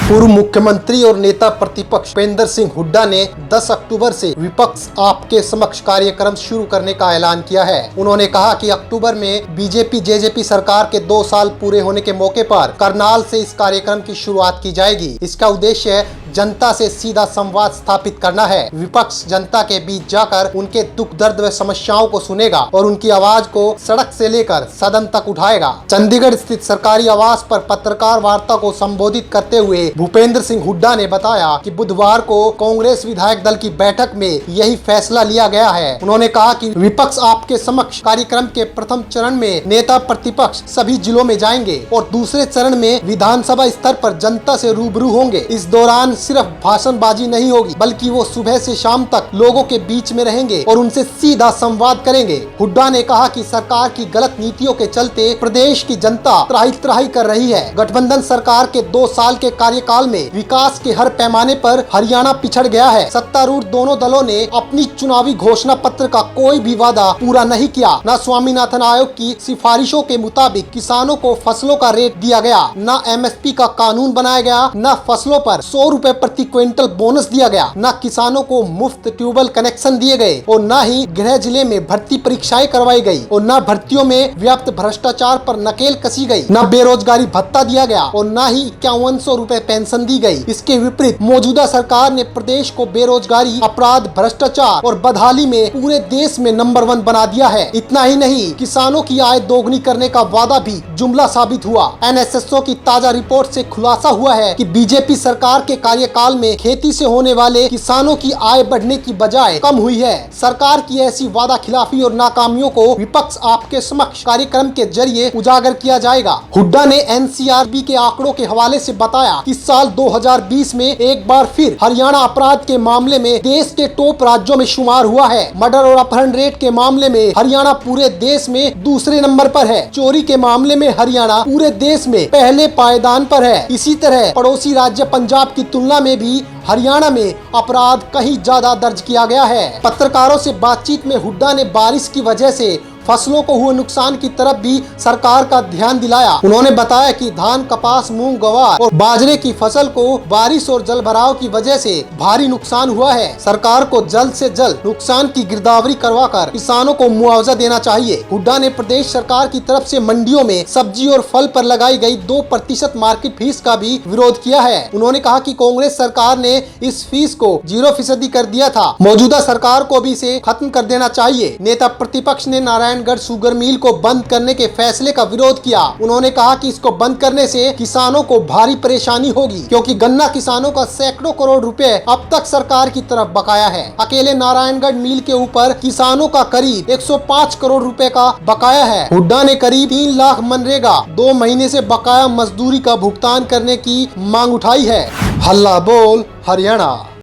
पूर्व मुख्यमंत्री और नेता प्रतिपक्ष भूपेंद्र सिंह हुड्डा ने 10 अक्टूबर से विपक्ष आपके समक्ष कार्यक्रम शुरू करने का ऐलान किया है। उन्होंने कहा कि अक्टूबर में बीजेपी जेजेपी सरकार के 2 साल पूरे होने के मौके पर करनाल से इस कार्यक्रम की शुरुआत की जाएगी। इसका उद्देश्य जनता से सीधा संवाद स्थापित करना है। विपक्ष जनता के बीच जाकर उनके दुख दर्द व समस्याओं को सुनेगा और उनकी आवाज को सड़क से लेकर सदन तक उठाएगा। चंडीगढ़ स्थित सरकारी आवास पर पत्रकार वार्ता को संबोधित करते हुए भूपेंद्र सिंह हुड्डा ने बताया कि बुधवार को कांग्रेस विधायक दल की बैठक में यही फैसला लिया गया है। उन्होंने कहा कि विपक्ष आपके समक्ष कार्यक्रम के प्रथम चरण में नेता प्रतिपक्ष सभी जिलों में जाएंगे और दूसरे चरण में विधानसभा स्तर पर जनता से रूबरू होंगे। इस दौरान सिर्फ भाषणबाजी नहीं होगी, बल्कि वो सुबह से शाम तक लोगों के बीच में रहेंगे और उनसे सीधा संवाद करेंगे। हुड्डा ने कहा कि सरकार की गलत नीतियों के चलते प्रदेश की जनता त्राही त्राही कर रही है। गठबंधन सरकार के 2 साल के कार्यकाल में विकास के हर पैमाने पर हरियाणा पिछड़ गया है। सत्तारूढ़ दोनों दलों ने अपनी चुनावी घोषणा पत्र का कोई भी वादा पूरा नहीं किया। न स्वामीनाथन आयोग की सिफारिशों के मुताबिक किसानों को फसलों का रेट दिया गया, न एमएसपी का कानून बनाया गया, न फसलों पर 100 रुपए प्रति क्विंटल बोनस दिया गया, न किसानों को मुफ्त ट्यूबवेल कनेक्शन दिए गए और न ही गृह जिले में भर्ती परीक्षाएं करवाई गई और न भर्तियों में व्याप्त भ्रष्टाचार पर नकेल कसी गई, न बेरोजगारी भत्ता दिया गया और न ही 5100 रुपए पेंशन दी गई। इसके विपरीत मौजूदा सरकार ने प्रदेश को बेरोजगारी, अपराध, भ्रष्टाचार और बदहाली में पूरे देश में नंबर 1 बना दिया है। इतना ही नहीं, किसानों की आय दोगुनी करने का वादा भी जुमला साबित हुआ। एनएसएसओ की ताजा रिपोर्ट से खुलासा हुआ है कि बीजेपी सरकार के कार्यकाल में खेती से होने वाले किसानों की आय बढ़ने की बजाय कम हुई है। सरकार की ऐसी वादा खिलाफी और नाकामियों को विपक्ष आपके समक्ष कार्यक्रम के जरिए उजागर किया जाएगा। हुड्डा ने एनसीआरबी के आंकड़ों के हवाले से बताया कि साल 2020 में एक बार फिर हरियाणा अपराध के मामले में देश के टॉप राज्यों में शुमार हुआ है। मर्डर और अपहरण रेट के मामले में हरियाणा पूरे देश में दूसरे नंबर पर है। चोरी के मामले में हरियाणा पूरे देश में पहले पायदान पर है। इसी तरह पड़ोसी राज्य पंजाब की तुलना में भी हरियाणा में अपराध कहीं ज्यादा दर्ज किया गया है। पत्रकारों से बातचीत में हुड्डा ने बारिश की वजह से फसलों को हुए नुकसान की तरफ भी सरकार का ध्यान दिलाया। उन्होंने बताया कि धान, कपास, मूंग, ग्वार और बाजरे की फसल को बारिश और जल भराव की वजह से भारी नुकसान हुआ है। सरकार को जल्द से जल्द नुकसान की गिरदावरी करवाकर किसानों को मुआवजा देना चाहिए। हुड्डा ने प्रदेश सरकार की तरफ से मंडियों में सब्जी और फल पर लगाई गई 2% मार्केट फीस का भी विरोध किया है। उन्होंने कहा कि कांग्रेस सरकार ने इस फीस को 0% कर दिया था। मौजूदा सरकार को भी इसे खत्म कर देना चाहिए। नेता प्रतिपक्ष ने नारायणगढ़ शुगर मिल को बंद करने के फैसले का विरोध किया। उन्होंने कहा कि इसको बंद करने से किसानों को भारी परेशानी होगी, क्योंकि गन्ना किसानों का सैकड़ों करोड़ रुपए अब तक सरकार की तरफ बकाया है। अकेले नारायणगढ़ मिल के ऊपर किसानों का करीब 105 करोड़ रुपए का बकाया है। हुड्डा ने करीब 3 लाख मनरेगा 2 महीने से बकाया मजदूरी का भुगतान करने की मांग उठाई है। हल्ला बोल हरियाणा।